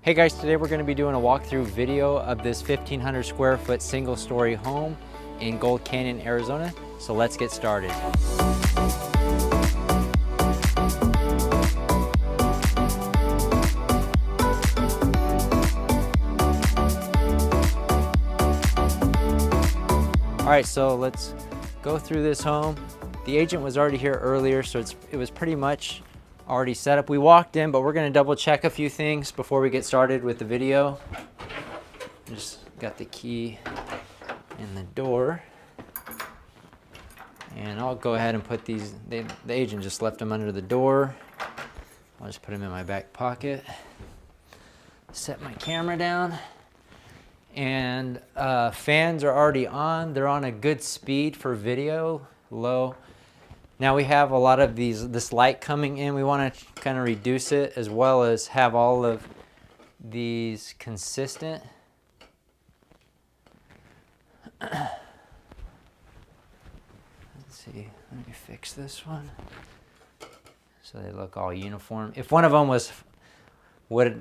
Hey guys, today we're going to be doing a walkthrough video of this 1,500 square foot single story home in Gold Canyon, Arizona. So let's get started. All right, so let's go through this home. The agent was already here earlier, so it was pretty much already set up. We walked in, but we're going to double check a few things before we get started with the video. Just got the key in the door. And I'll go ahead and put these, the agent just left them under the door. I'll just put them in my back pocket. Set my camera down. And fans are already on. They're on a good speed for video, low. Now we have a lot of this light coming in. We want to kind of reduce it as well as have all of these consistent. Let's see, let me fix this one. So they look all uniform. If one of them would,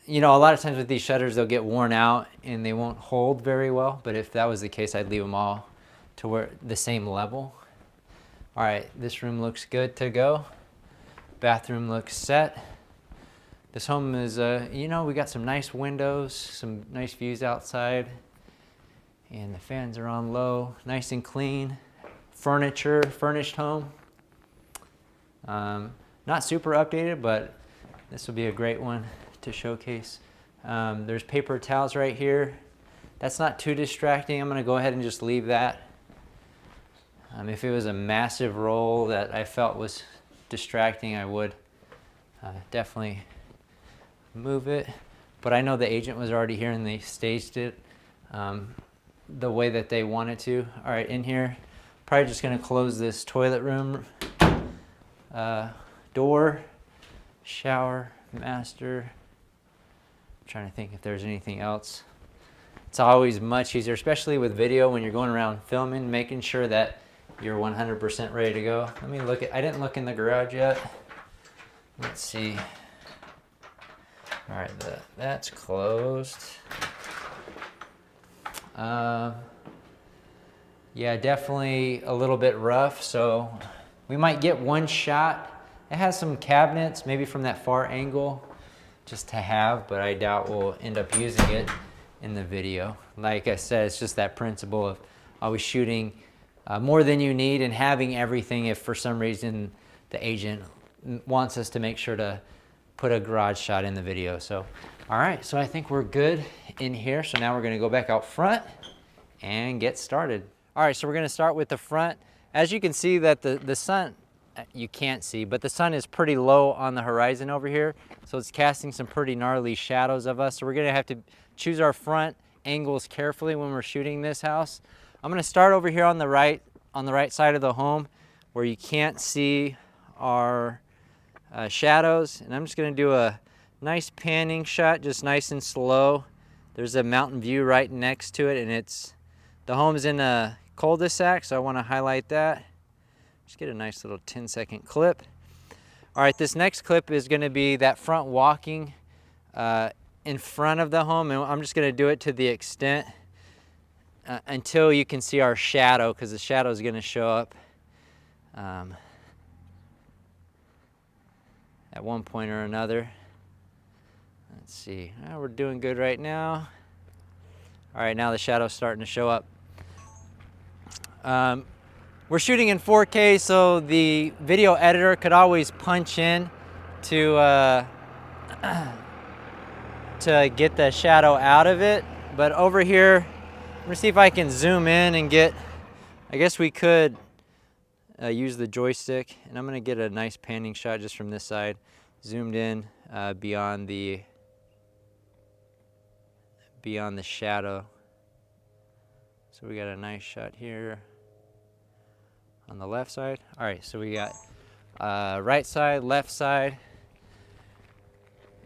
you know, a lot of times with these shutters, they'll get worn out and they won't hold very well. But if that was the case, I'd leave them all to where the same level. All right, this room looks good to go. Bathroom looks set. This home is, you know, we got some nice windows, some nice views outside. And the fans are on low, nice and clean. Furniture, furnished home. Not super updated, but this will be a great one to showcase. There's paper towels right here. That's not too distracting. I'm gonna go ahead and just leave that. If it was a massive roll that I felt was distracting, I would definitely move it. But I know the agent was already here and they staged it the way that they wanted to. All right, in here, probably just gonna close this toilet room door, shower, master. I'm trying to think if there's anything else. It's always much easier, especially with video when you're going around filming, making sure that you're 100% ready to go. Let me look at, I didn't look in the garage yet. Let's see. All right, that's closed. Yeah, definitely a little bit rough. So we might get one shot. It has some cabinets, maybe from that far angle, just to have, but I doubt we'll end up using it in the video. Like I said, it's just that principle of always shooting more than you need and having everything if for some reason the agent wants us to make sure to put a garage shot in the video. So, all right, so I think we're good in here. So now we're gonna go back out front and get started. All right, so we're gonna start with the front. As you can see that the sun, you can't see, but the sun is pretty low on the horizon over here. So it's casting some pretty gnarly shadows of us. So we're gonna have to choose our front angles carefully when we're shooting this house. I'm gonna start over here on the right side of the home where you can't see our shadows. And I'm just gonna do a nice panning shot, just nice and slow. There's a mountain view right next to it, and the home's in a cul-de-sac, so I wanna highlight that. Just get a nice little 10-second clip. All right, this next clip is gonna be that front walking in front of the home, and I'm just gonna do it to the extent until you can see our shadow, because the shadow is gonna show up at one point or another. Let's see, we're doing good right now. All right, now the shadow's starting to show up. We're shooting in 4K, so the video editor could always punch in to get the shadow out of it. But over here, I'm gonna see if I can zoom in and get, I guess we could use the joystick, and I'm gonna get a nice panning shot just from this side, zoomed in beyond the shadow. So we got a nice shot here on the left side. All right, so we got right side, left side.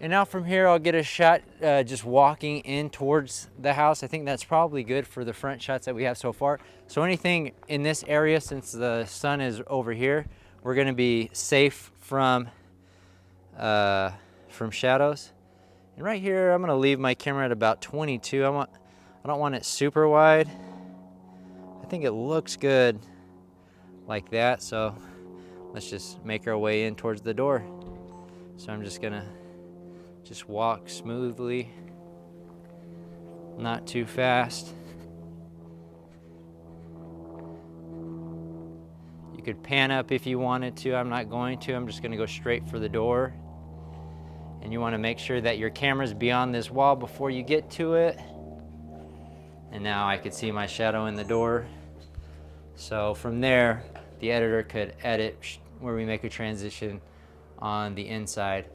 And now from here, I'll get a shot just walking in towards the house. I think that's probably good for the front shots that we have so far. So anything in this area, since the sun is over here, we're gonna be safe from shadows. And right here, I'm gonna leave my camera at about 22. I don't want it super wide. I think it looks good like that, so let's just make our way in towards the door. So I'm just gonna walk smoothly, not too fast. You could pan up if you wanted to. I'm not going to. I'm just gonna go straight for the door. And you wanna make sure that your camera's beyond this wall before you get to it. And now I could see my shadow in the door. So from there, the editor could edit where we make a transition on the inside.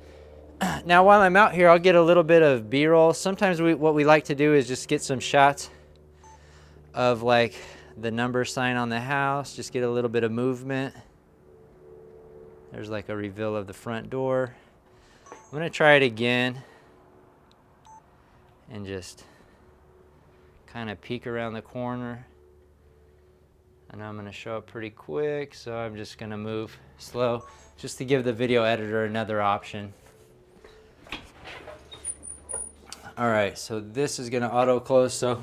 Now while I'm out here, I'll get a little bit of B-roll. Sometimes what we like to do is just get some shots of like the number sign on the house, just get a little bit of movement. There's like a reveal of the front door. I'm gonna try it again and just kind of peek around the corner. And I'm gonna show up pretty quick, so I'm just gonna move slow just to give the video editor another option. All right, so this is gonna auto close, so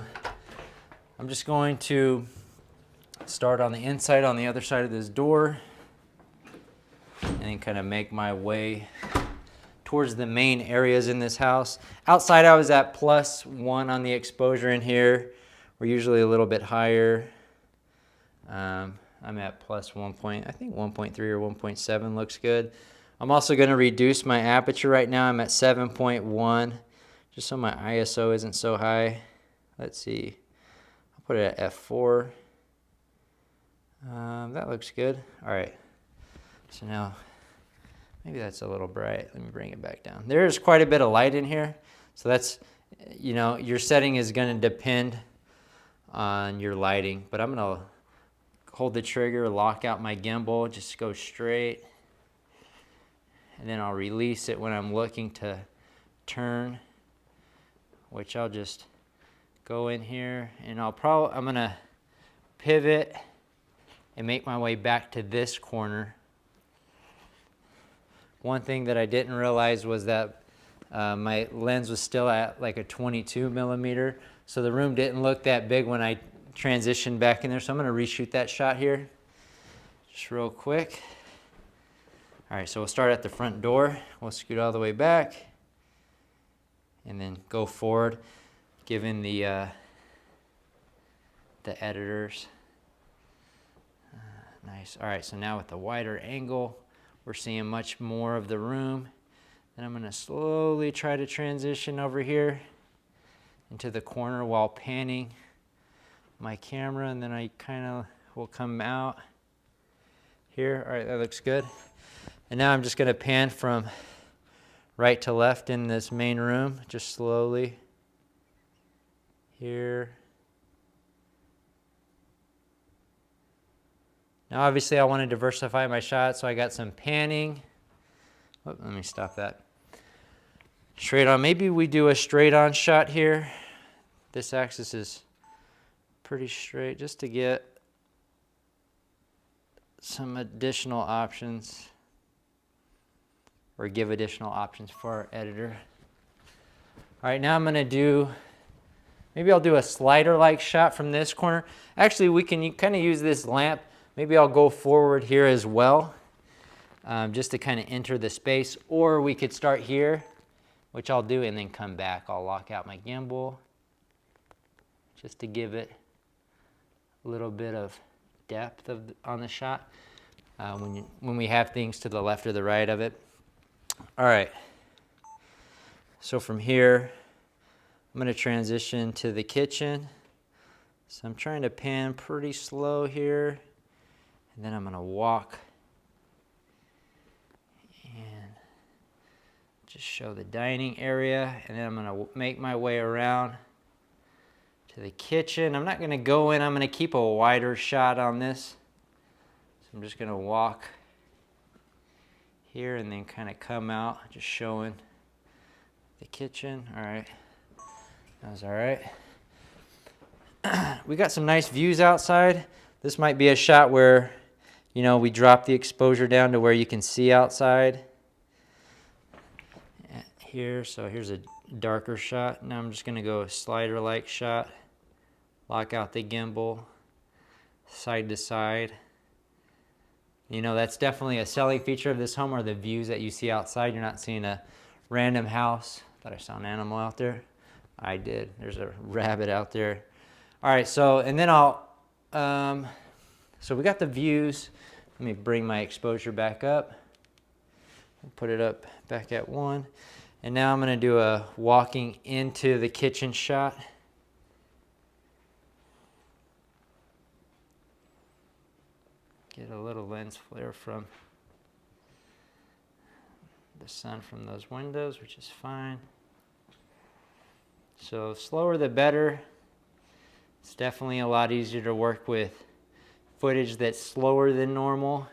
I'm just going to start on the inside on the other side of this door and then kind of make my way towards the main areas in this house. Outside I was at +1 on the exposure in here. We're usually a little bit higher. I'm at +1 I think 1.3 or 1.7 looks good. I'm also going to reduce my aperture right now. I'm at 7.1 just so my ISO isn't so high. Let's see, I'll put it at f4. That looks good. All right, so now maybe that's a little bright. Let me bring it back down. There's quite a bit of light in here, so that's, you know, your setting is going to depend on your lighting, but I'm going to hold the trigger, lock out my gimbal, just go straight, and then I'll release it when I'm looking to turn, which I'll just go in here, and I'm gonna pivot and make my way back to this corner. One thing that I didn't realize was that my lens was still at like a 22 millimeter, so the room didn't look that big when I transition back in there, so I'm going to reshoot that shot here just real quick. All right, so we'll start at the front door. We'll scoot all the way back and then go forward, giving the editors. Nice. All right, so now with the wider angle, we're seeing much more of the room. Then I'm going to slowly try to transition over here into the corner while panning my camera, and then I kind of will come out here. All right, that looks good. And now I'm just going to pan from right to left in this main room, just slowly here. Now obviously I want to diversify my shots, so I got some panning. Oh, let me stop that. Straight on, maybe we do a straight on shot here. This axis is pretty straight, just to get some additional options, or give additional options for our editor. All right, now I'm gonna do, maybe I'll do a slider-like shot from this corner. Actually, we can kind of use this lamp. Maybe I'll go forward here as well, just to kind of enter the space, or we could start here, which I'll do, and then come back. I'll lock out my gimbal, just to give it a little bit of depth on the shot when we have things to the left or the right of it. All right, so from here I'm going to transition to the kitchen. So I'm trying to pan pretty slow here, and then I'm going to walk and just show the dining area, and then I'm going to make my way around to the kitchen. I'm not going to go in. I'm going to keep a wider shot on this. So I'm just going to walk here and then kind of come out, just showing the kitchen. All right, that was all right. We got some nice views outside. This might be a shot where, you know, we drop the exposure down to where you can see outside here. So here's a darker shot. Now I'm just gonna go a slider-like shot, lock out the gimbal, side to side. You know, that's definitely a selling feature of this home, are the views that you see outside. You're not seeing a random house. Thought I saw an animal out there. I did. There's a rabbit out there. All right, so, and then so we got the views. Let me bring my exposure back up. Put it up back at 1. And now I'm gonna do a walking into the kitchen shot. Get a little lens flare from the sun from those windows, which is fine. So slower the better. It's definitely a lot easier to work with footage that's slower than normal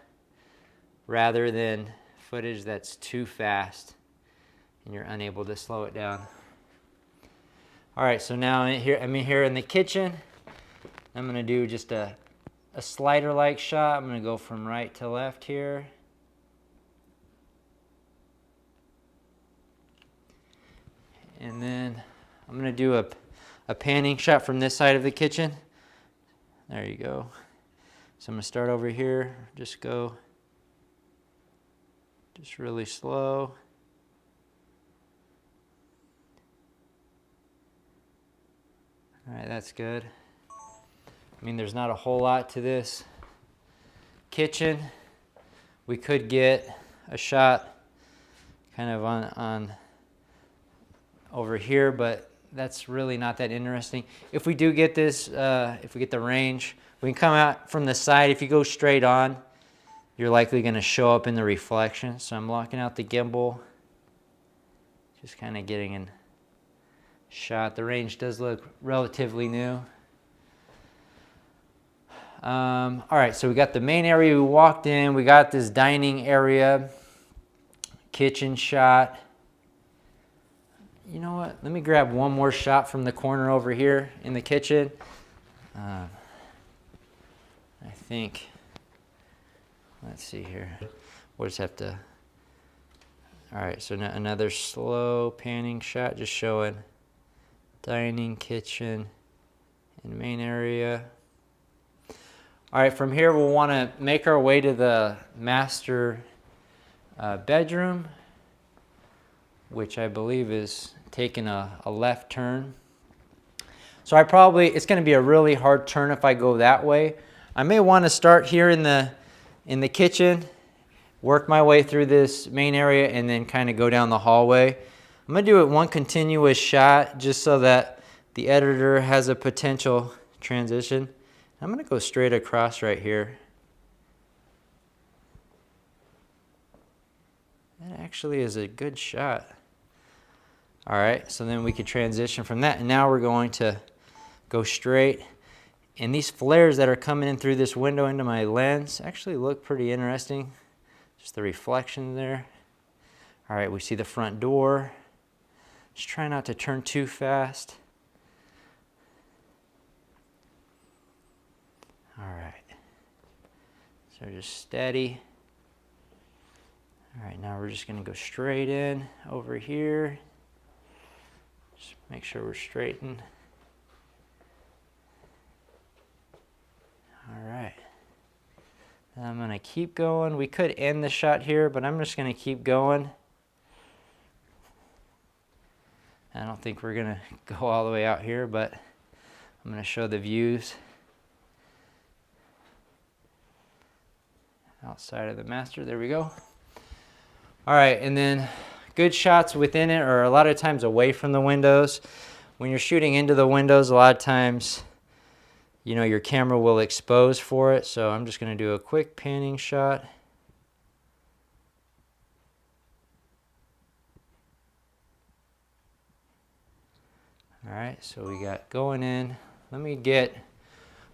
rather than footage that's too fast and you're unable to slow it down. All right, so now I'm here in the kitchen. I'm gonna do just a slider-like shot. I'm gonna go from right to left here. And then I'm gonna do a panning shot from this side of the kitchen. There you go. So I'm gonna start over here, just go just really slow. All right, that's good. I mean, there's not a whole lot to this kitchen. We could get a shot kind of on over here, but that's really not that interesting. If we do get this, if we get the range, we can come out from the side. If you go straight on, you're likely going to show up in the reflection. So I'm locking out the gimbal, just kind of getting a shot. The range does look relatively new. All right, so we got the main area we walked in. We got this dining area, kitchen shot. You know what? Let me grab one more shot from the corner over here in the kitchen. I think, let's see here. We'll just have to, all right, so now another slow panning shot, just showing dining, kitchen, and main area. All right, from here we'll want to make our way to the master bedroom, which I believe is taking a left turn. So it's going to be a really hard turn if I go that way. I may want to start here in the kitchen, work my way through this main area, and then kind of go down the hallway. I'm going to do it one continuous shot just so that the editor has a potential transition. I'm going to go straight across right here. That actually is a good shot. All right, so then we can transition from that. And now we're going to go straight. And these flares that are coming in through this window into my lens actually look pretty interesting. Just the reflection there. All right, we see the front door. Just try not to turn too fast. All right, so just steady. All right, now we're just gonna go straight in over here. Just make sure we're straightened. All right, I'm gonna keep going. We could end the shot here, but I'm just gonna keep going. I don't think we're gonna go all the way out here, but I'm gonna show the views outside of the master. There we go. All right, and then good shots within it are a lot of times away from the windows. When you're shooting into the windows, a lot of times, you know, your camera will expose for it. So I'm just gonna do a quick panning shot. All right, so we got going in. Let me get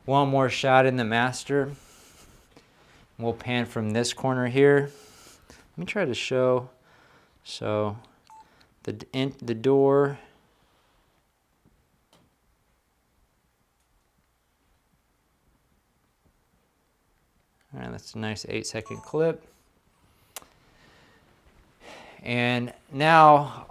one more shot in the master. We'll pan from this corner here. Let me try to show. So the door. All right, that's a nice 8-second clip. And now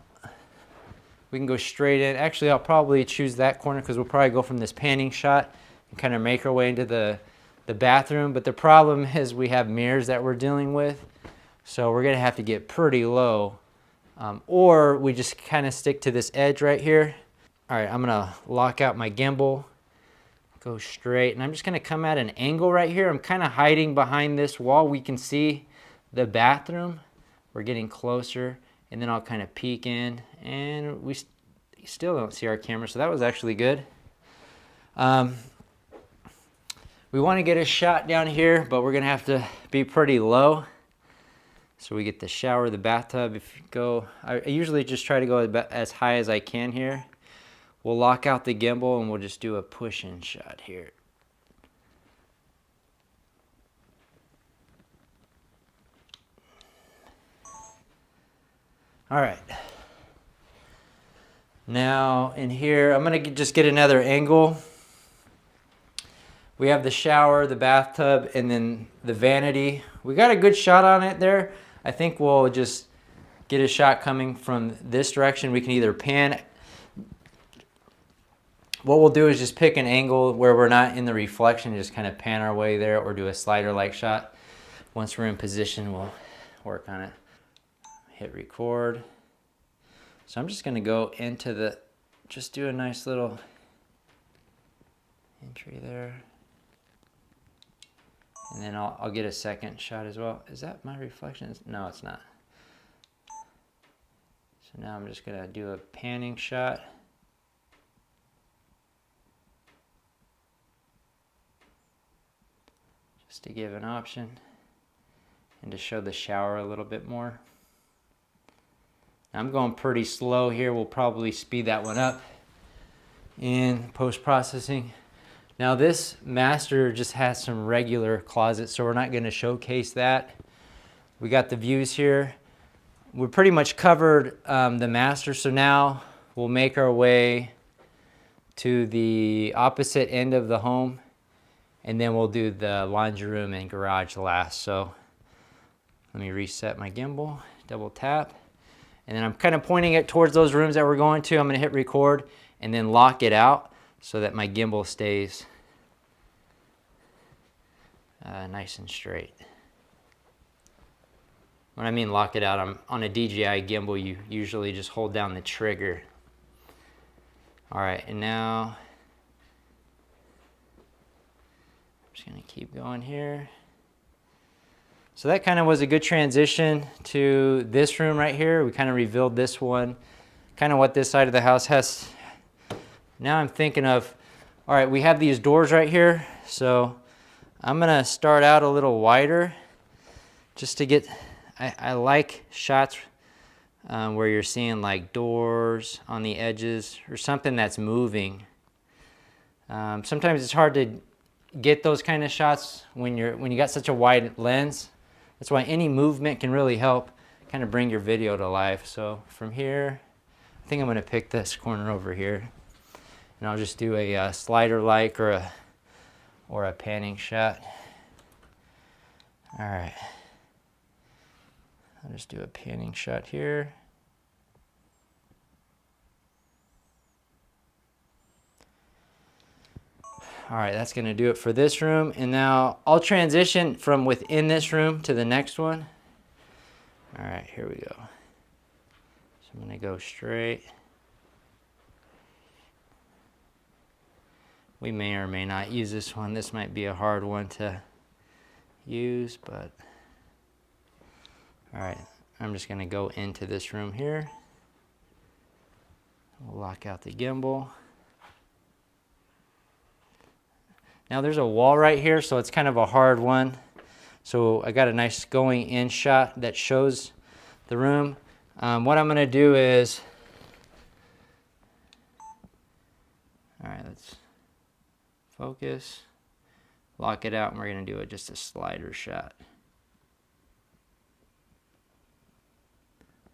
We can go straight in. Actually, I'll probably choose that corner because we'll probably go from this panning shot and kind of make our way into the bathroom. But the problem is we have mirrors that we're dealing with. So we're gonna have to get pretty low. Or we just kind of stick to this edge right here. All right, I'm gonna lock out my gimbal, go straight, and I'm just gonna come at an angle right here. I'm kind of hiding behind this wall. We can see the bathroom. We're getting closer, and then I'll kind of peek in, and we still don't see our camera, so that was actually good. We want to get a shot down here, but we're gonna have to be pretty low. So we get the shower, the bathtub. If you go, I usually just try to go as high as I can here. We'll lock out the gimbal and we'll just do a push-in shot here. All right. Now in here, I'm gonna just get another angle. We have the shower, the bathtub, and then the vanity. We got a good shot on it there. I think we'll just get a shot coming from this direction. We can either pan. What we'll do is just pick an angle where we're not in the reflection, just kind of pan our way there, or do a slider-like shot. Once we're in position, we'll work on it. Hit record. So I'm just gonna go into the, just do a nice little entry there. And then I'll get a second shot as well. Is that my reflection? No, it's not. So now I'm just gonna do a panning shot. Just to give an option and to show the shower a little bit more. I'm going pretty slow here. We'll probably speed that one up in post-processing. Now this master just has some regular closets, so we're not going to showcase that. We got the views here. We're pretty much covered the master, so now we'll make our way to the opposite end of the home, and then we'll do the laundry room and garage last. So let me reset my gimbal, double tap, and then I'm kind of pointing it towards those rooms that we're going to. I'm going to hit record and then lock it out so that my gimbal stays nice and straight. When I mean lock it out, I'm on a DJI gimbal. You usually just hold down the trigger. All right, and now I'm just gonna keep going here. So that kind of was a good transition to this room right here. We kind of revealed this one, kind of what this side of the house has. Now I'm thinking of, all right, we have these doors right here. So I'm gonna start out a little wider just to get, I like shots where you're seeing like doors on the edges or something that's moving. Sometimes it's hard to get those kind of shots when you got such a wide lens. That's why any movement can really help kind of bring your video to life. So from here, I think I'm gonna pick this corner over here, and I'll just do a slider-like or a panning shot. All right, I'll just do a panning shot here. All right, that's gonna do it for this room. And now I'll transition from within this room to the next one. All right, here we go. So I'm gonna go straight. We may or may not use this one. This might be a hard one to use, but all right, I'm just gonna go into this room here. We'll lock out the gimbal. Now there's a wall right here, so it's kind of a hard one. So I got a nice going in shot that shows the room. What I'm gonna do is, all right, let's focus, lock it out, and we're gonna do it just a slider shot.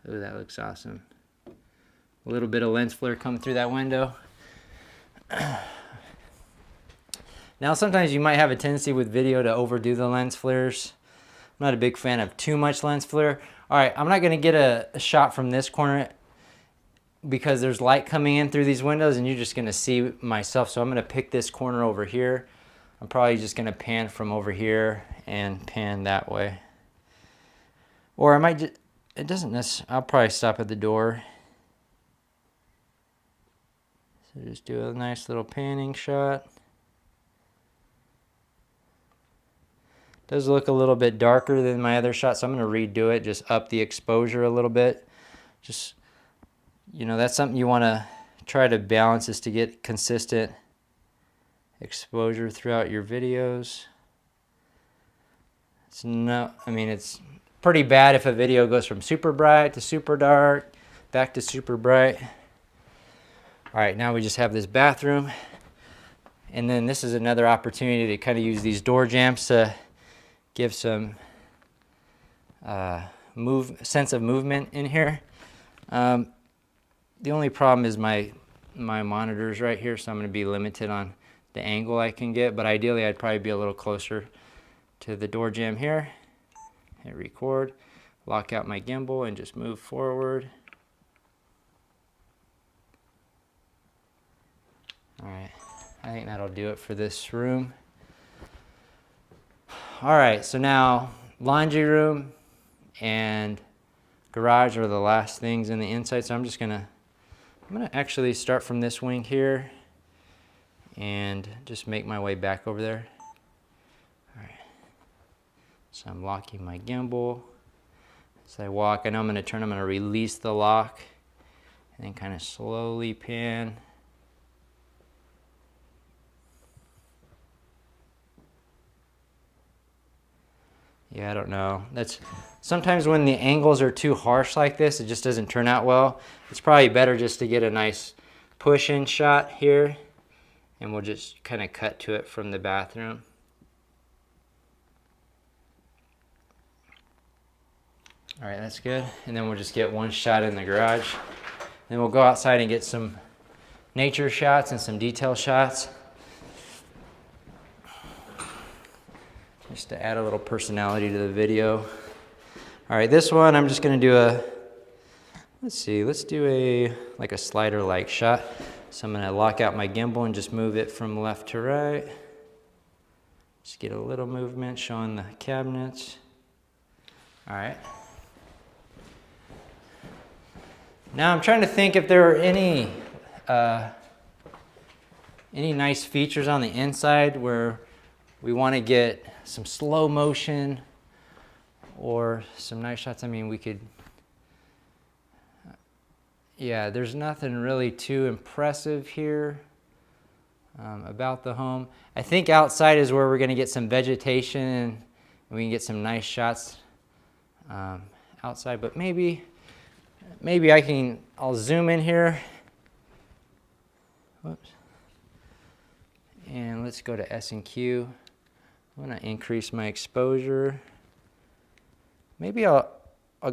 Ooh, that looks awesome. A little bit of lens flare coming through that window. Now, sometimes you might have a tendency with video to overdo the lens flares. I'm not a big fan of too much lens flare. All right, I'm not gonna get a shot from this corner. because there's light coming in through these windows and you're just gonna see myself. So I'm gonna pick this corner over here. I'm probably just gonna pan from over here and pan that way. Or I might just, it doesn't necessarily, I'll probably stop at the door. So just do a nice little panning shot. Does look a little bit darker than my other shot, so I'm gonna redo it, just up the exposure a little bit. Just, you know, that's something you wanna try to balance, is to get consistent exposure throughout your videos. It's not, I mean, it's pretty bad if a video goes from super bright to super dark, back to super bright. All right, now we just have this bathroom. And then this is another opportunity to kind of use these door jambs to give some sense of movement in here. The only problem is my monitor's right here, so I'm going to be limited on the angle I can get, but ideally I'd probably be a little closer to the door jamb here. Hit record, lock out my gimbal, and just move forward. All right, I think that'll do it for this room. All right, so now laundry room and garage are the last things in the inside, so I'm gonna actually start from this wing here and just make my way back over there. All right, so I'm locking my gimbal. As I walk, I know I'm gonna release the lock and then kind of slowly pan. Yeah, I don't know. That's sometimes when the angles are too harsh like this, it just doesn't turn out well. It's probably better just to get a nice push-in shot here, and we'll just kind of cut to it from the bathroom. All right, that's good. And then we'll just get one shot in the garage. Then we'll go outside and get some nature shots and some detail shots, just to add a little personality to the video. All right, this one I'm just gonna do let's do like a slider-like shot. So I'm gonna lock out my gimbal and just move it from left to right. Just get a little movement showing the cabinets. All right. Now I'm trying to think if there are any nice features on the inside where we want to get some slow motion or some nice shots. I mean, we could, yeah, there's nothing really too impressive here about the home. I think outside is where we're going to get some vegetation and we can get some nice shots outside, but maybe I'll zoom in here. Whoops. And let's go to S&Q. I'm gonna increase my exposure. Maybe I'll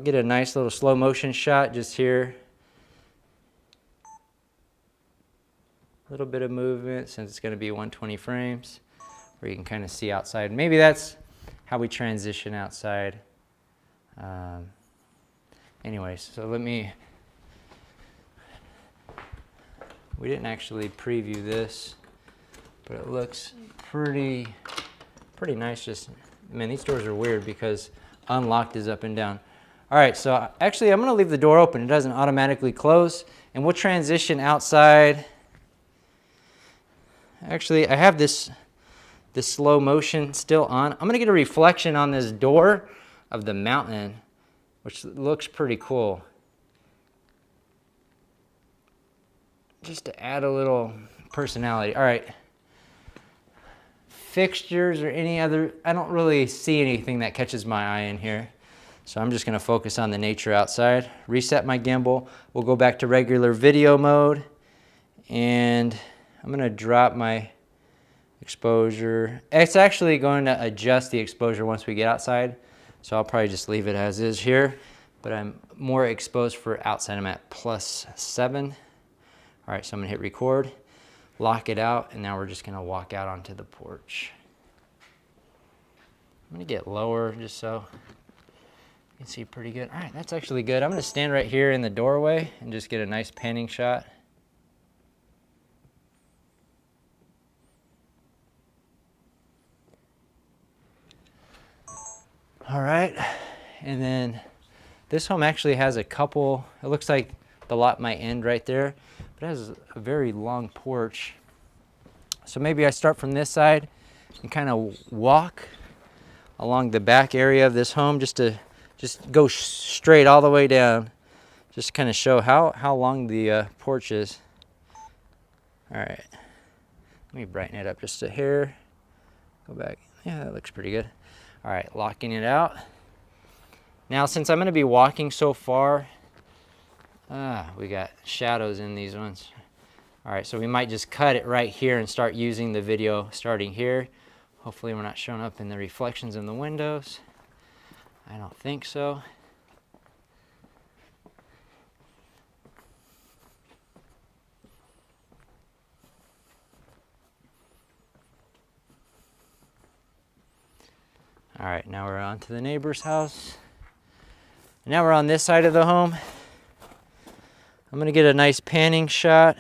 get a nice little slow motion shot just here. A little bit of movement since it's gonna be 120 frames, where you can kind of see outside. Maybe that's how we transition outside. Anyways, so we didn't actually preview this, but it looks pretty nice. Just, man, these doors are weird because unlocked is up and down. All right, so actually I'm gonna leave the door open. It doesn't automatically close, and we'll transition outside. Actually, I have this slow motion still on. I'm gonna get a reflection on this door of the mountain, which looks pretty cool. Just to add a little personality. All right. Fixtures or any other, I don't really see anything that catches my eye in here. So I'm just gonna focus on the nature outside. Reset my gimbal. We'll go back to regular video mode. And I'm gonna drop my exposure. It's actually going to adjust the exposure once we get outside. So I'll probably just leave it as is here. But I'm more exposed for outside. I'm at +7. All right, so I'm gonna hit record, lock it out, and now we're just gonna walk out onto the porch. I'm gonna get lower just so can see pretty good. All right, that's actually good. I'm gonna stand right here in the doorway and just get a nice panning shot. All right, and then this home actually has a couple, it looks like the lot might end right there, but it has a very long porch. So maybe I start from this side and kind of walk along the back area of this home just to go straight all the way down, just kind of show how long the porch is. All right, let me brighten it up just a hair. Go back. Yeah, that looks pretty good. All right, locking it out. Now, since I'm going to be walking so far, we got shadows in these ones. All right, so we might just cut it right here and start using the video starting here. Hopefully we're not showing up in the reflections in the windows. I don't think so. All right, now we're on to the neighbor's house. Now we're on this side of the home. I'm gonna get a nice panning shot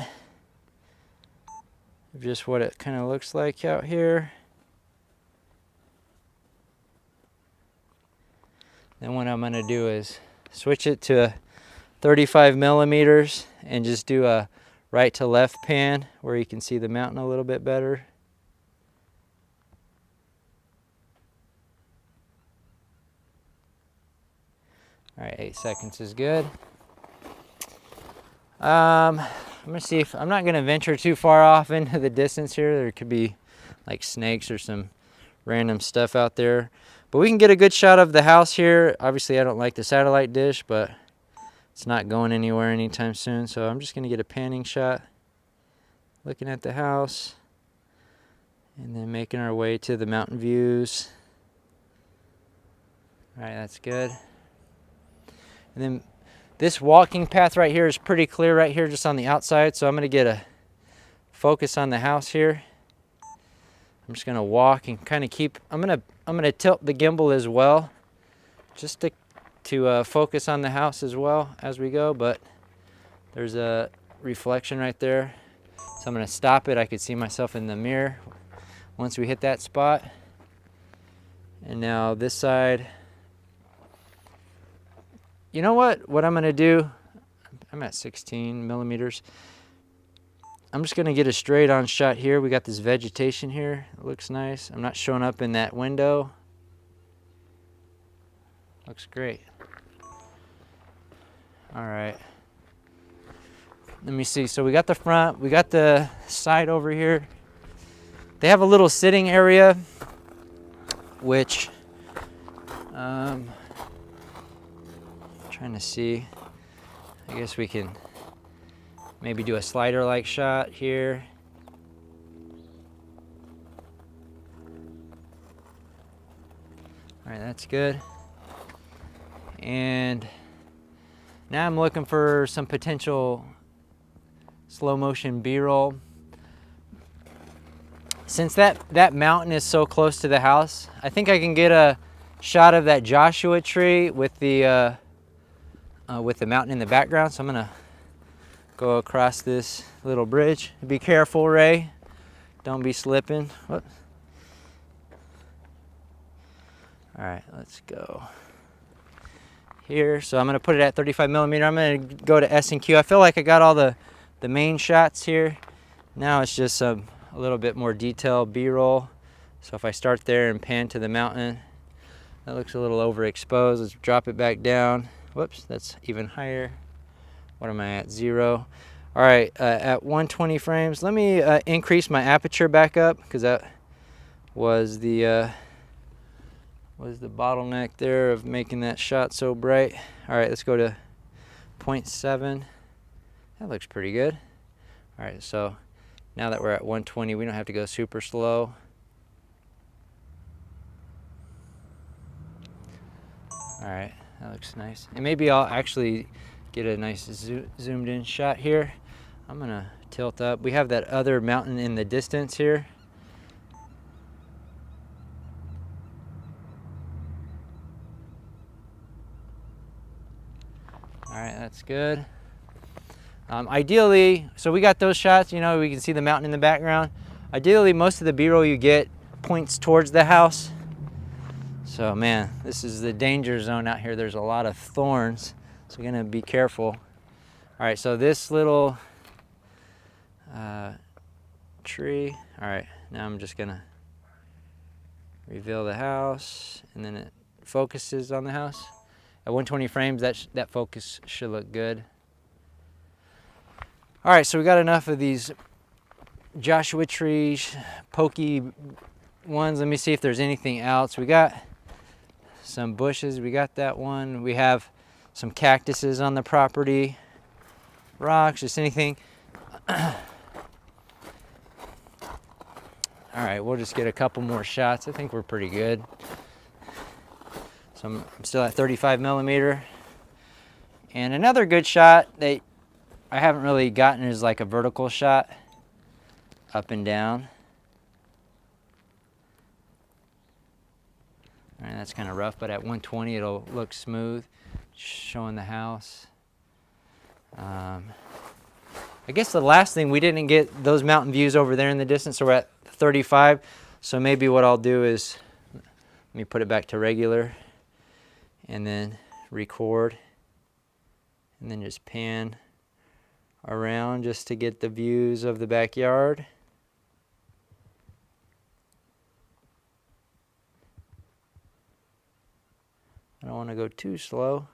of just what it kind of looks like out here. Then what I'm gonna do is switch it to 35 millimeters and just do a right to left pan where you can see the mountain a little bit better. All right, 8 seconds is good. I'm gonna see if, I'm not gonna venture too far off into the distance here. There could be like snakes or some random stuff out there. But we can get a good shot of the house here. Obviously I don't like the satellite dish, but it's not going anywhere anytime soon. So I'm just gonna get a panning shot, looking at the house, and then making our way to the mountain views. All right, that's good. And then this walking path right here is pretty clear right here just on the outside. So I'm gonna get a focus on the house here. I'm just gonna walk and kind of keep, I'm gonna tilt the gimbal as well, just to focus on the house as well as we go, but there's a reflection right there. So I'm gonna stop it. I could see myself in the mirror once we hit that spot. And now this side. You know what I'm gonna do? I'm at 16 millimeters. I'm just gonna get a straight on shot here. We got this vegetation here. It looks nice. I'm not showing up in that window. Looks great. All right. Let me see. So we got the front, we got the side over here. They have a little sitting area, which trying to see. I guess we can maybe do a slider-like shot here. All right, that's good. And now I'm looking for some potential slow motion B-roll. Since that mountain is so close to the house, I think I can get a shot of that Joshua tree with the mountain in the background. So I'm gonna go across this little bridge. Be careful, Ray. Don't be slipping. Whoops. All right, let's go here. So I'm gonna put it at 35 millimeter. I'm gonna go to S&Q. I feel like I got all the main shots here. Now it's just a little bit more detailed B-roll. So if I start there and pan to the mountain, that looks a little overexposed. Let's drop it back down. Whoops, that's even higher. What am I at? 0. All right, at 120 frames. Let me increase my aperture back up because that was the bottleneck there of making that shot so bright. All right, let's go to 0.7. That looks pretty good. All right, so now that we're at 120, we don't have to go super slow. All right, that looks nice. And maybe I'll actually get a nice zoomed in shot here. I'm gonna tilt up. We have that other mountain in the distance here. That's good. Ideally, so we got those shots, you know, we can see the mountain in the background. Ideally, most of the B-roll you get points towards the house. So man, this is the danger zone out here. There's a lot of thorns, so we're gonna be careful. All right, so this little tree. All right, now I'm just gonna reveal the house, and then it focuses on the house. At 120 frames, that focus should look good. All right, so we got enough of these Joshua Tree pokey ones. Let me see if there's anything else. We got some bushes. We got that one. We have some cactuses on the property. Rocks, just anything. All right, we'll just get a couple more shots. I think we're pretty good. So I'm still at 35 millimeter. And another good shot that I haven't really gotten is like a vertical shot, up and down. All right, that's kind of rough, but at 120 it'll look smooth, showing the house. I guess the last thing, we didn't get those mountain views over there in the distance, so we're at 35. So maybe what I'll do is, let me put it back to regular, and then record, and then just pan around just to get the views of the backyard. I don't want to go too slow.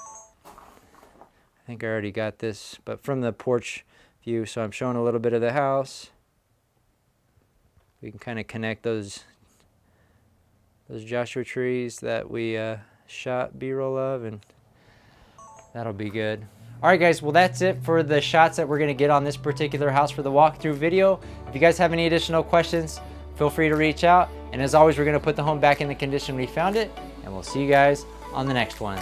I think I already got this, but from the porch view, so I'm showing a little bit of the house. We can kind of connect those Joshua trees that we shot B-roll of, and that'll be good. All right, guys, well, that's it for the shots that we're gonna get on this particular house for the walkthrough video. If you guys have any additional questions, feel free to reach out. And as always, we're gonna put the home back in the condition we found it, and we'll see you guys on the next one.